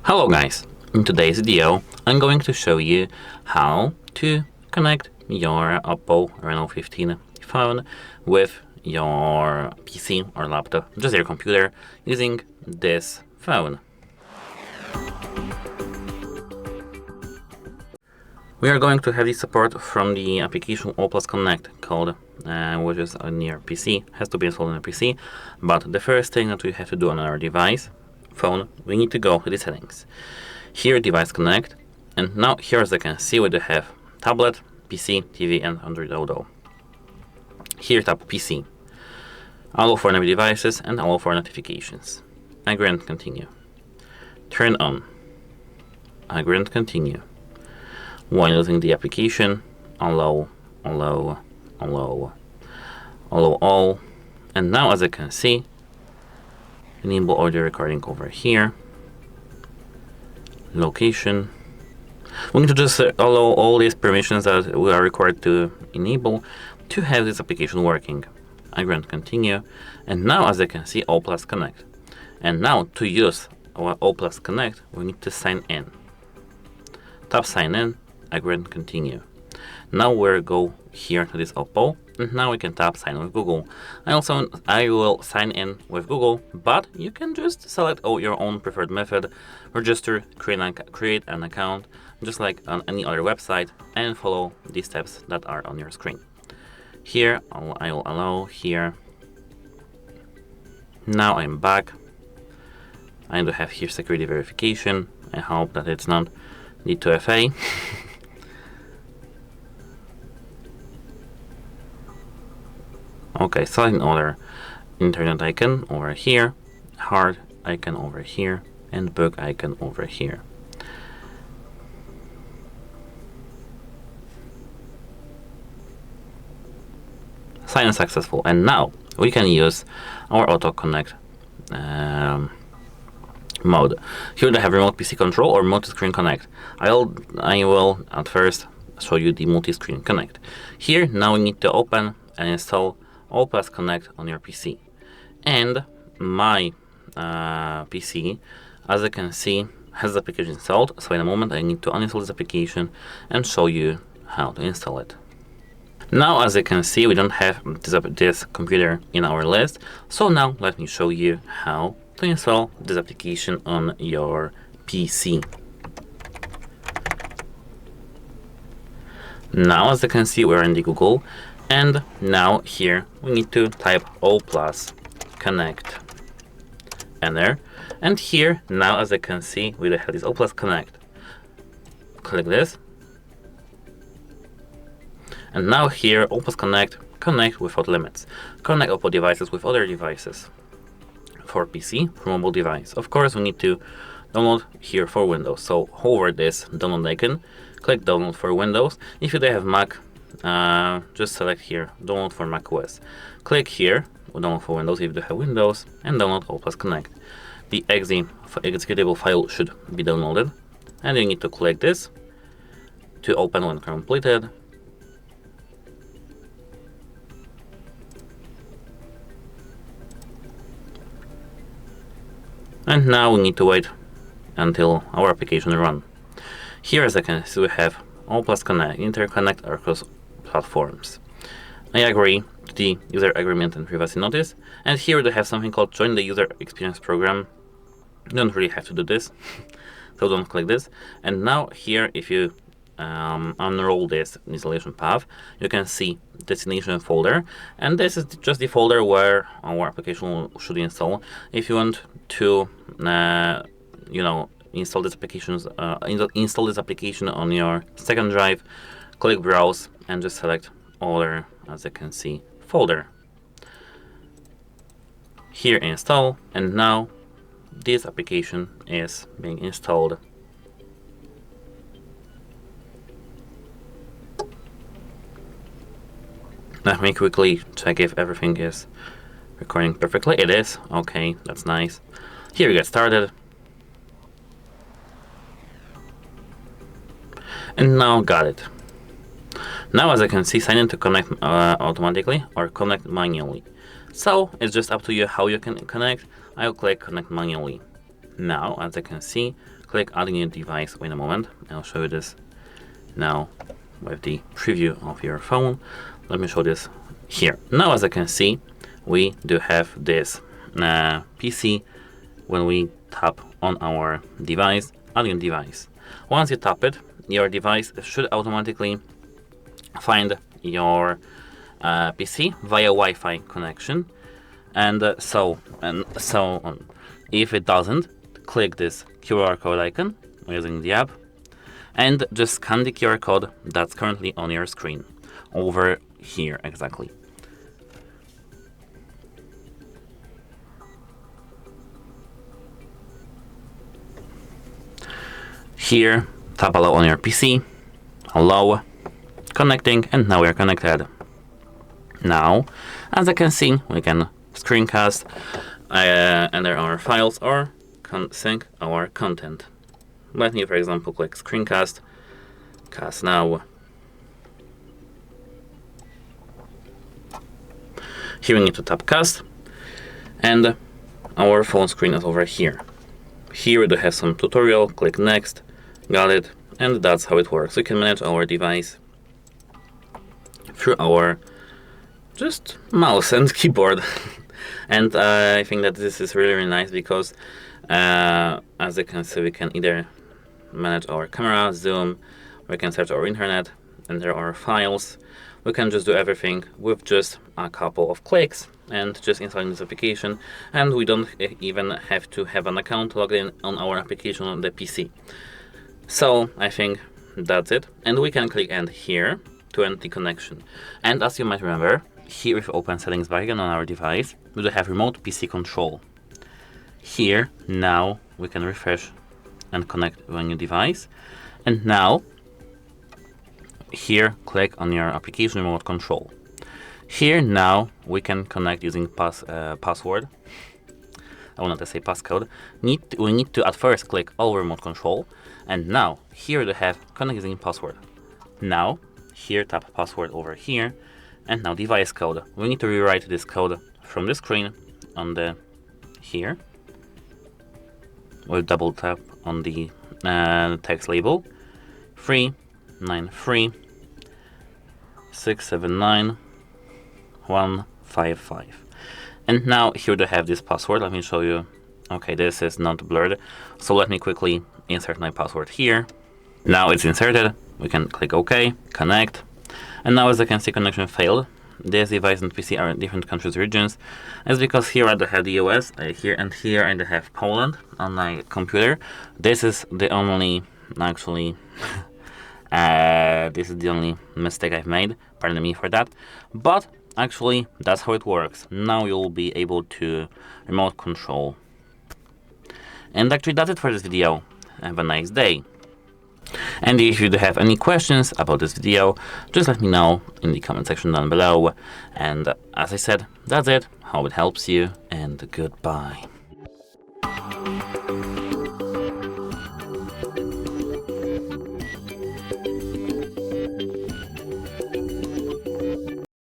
Hello guys, in today's video I'm going to show you how to connect your OPPO Reno 15 phone with your PC or laptop, just your computer, using this phone. We are going to have the support from the application OPPO Connect code, which is on your PC, has to be installed on your PC, but the first thing that we have to do on our device, phone, we need to go to the settings. Here device connect, and now here as you can see we do have tablet, PC, TV and Android Auto. Here tap PC, allow for native devices and allow for notifications. Agree and continue. Turn on. Agree and continue. When using the application, allow all. And now as you can see, enable audio recording over here. Location. We need to just allow all these permissions that we are required to enable to have this application working. Agree and continue. And now as you can see, OPPO Connect. And now to use our OPPO Connect, we need to sign in. Tap sign in. Agree and continue. Now we'll go here to this OPPO, and now we can tap sign in with Google. I will sign in with Google, but you can just select your own preferred method, register, create an account, just like on any other website, and follow these steps that are on your screen. Here I will allow here. Now I'm back. I do have here security verification. I hope that it's not the 2FA. Okay, select another internet icon over here, hard icon over here, and book icon over here. Sign in successful, and now we can use our auto connect mode. Here they have remote PC control or multi-screen connect. I will at first show you the multi-screen connect. Here now we need to open and install OPPO Connect on your PC. And my PC, as you can see, has the application installed, so in a moment I need to uninstall this application and show you how to install it. Now as you can see, we don't have this computer in our list, so now let me show you how to install this application on your PC. Now as you can see, we're in the Google, and now here we need to type OPPO Connect. Enter. And here now as you can see, we have this OPPO Connect. Click this. And now here OPPO connect without limits. Connect OPPO devices with other devices. For PC, for mobile device. Of course we need to download here for Windows. So hover this download icon, click download for Windows. If you don't have Mac, just select here download for Mac OS. Click here download for Windows if you do have Windows, and download OPPO Connect. The executable file should be downloaded, and you need to click this to open when completed. And now we need to wait until our application runs. Here as I can see, we have OPPO Connect, interconnect across platforms. I agree to the user agreement and privacy notice, and here we have something called join the user experience program. You don't really have to do this, so don't click this. And now here, if you unroll this installation path, you can see destination folder, and this is just the folder where our application should install. If you want to install this application on your second drive, click browse and just select other, as you can see, folder. Here install, and now this application is being installed. Let me quickly check if everything is recording perfectly. It is. Okay, that's nice. Here we get started. And now got it. Now as I can see, sign in to connect automatically or connect manually. So it's just up to you how you can connect. I'll click connect manually. Now as I can see, click add a new device. Wait a moment, I'll show you this now with the preview of your phone. Let me show this here. Now, as you can see, we do have this PC. When we tap on our device, add new device. Once you tap it, your device should automatically find your PC via Wi-Fi connection, and so on. If it doesn't, click this QR code icon using the app and just scan the QR code that's currently on your screen over here exactly. Here, tap allow on your PC, allow, connecting, and now we are connected. Now, as you can see, we can screencast enter our files or sync our content. Let me, for example, click screencast, cast now. Here we need to tap cast, and our phone screen is over here. Here we do have some tutorial, click next, got it, and that's how it works. We can manage our device through our just mouse and keyboard. And I think that this is really, really nice because as you can see, we can either manage our camera, zoom, we can search our internet, enter our files. We can just do everything with just a couple of clicks and just installing this application, and we don't even have to have an account logged in on our application on the PC. So I think that's it, and we can click end here to end the connection. And as you might remember, here if we open settings bar again on our device, we do have remote PC control. Here now we can refresh and connect to a new device, and now here click on your application remote control. Here now we can connect using password. I wanted to say passcode. We need to at first click all remote control, and now here we have connect using password. Now here tap password over here, and now device code. We need to rewrite this code from the screen on the here. We'll double tap on the text label 393679155. And now here we have this password. Let me show you. Okay, this is not blurred, so let me quickly insert my password here. Now it's inserted. We can click OK, connect, and now as you can see, connection failed. This device and PC are in different countries, regions. It's because here I have the US, here and here I have Poland on my computer. This is the only, actually, this is the only mistake I've made. Pardon me for that. But actually, that's how it works. Now you'll be able to remote control. And actually, that's it for this video. Have a nice day. And if you do have any questions about this video, just let me know in the comment section down below. And as I said, that's it. Hope it helps you, and goodbye.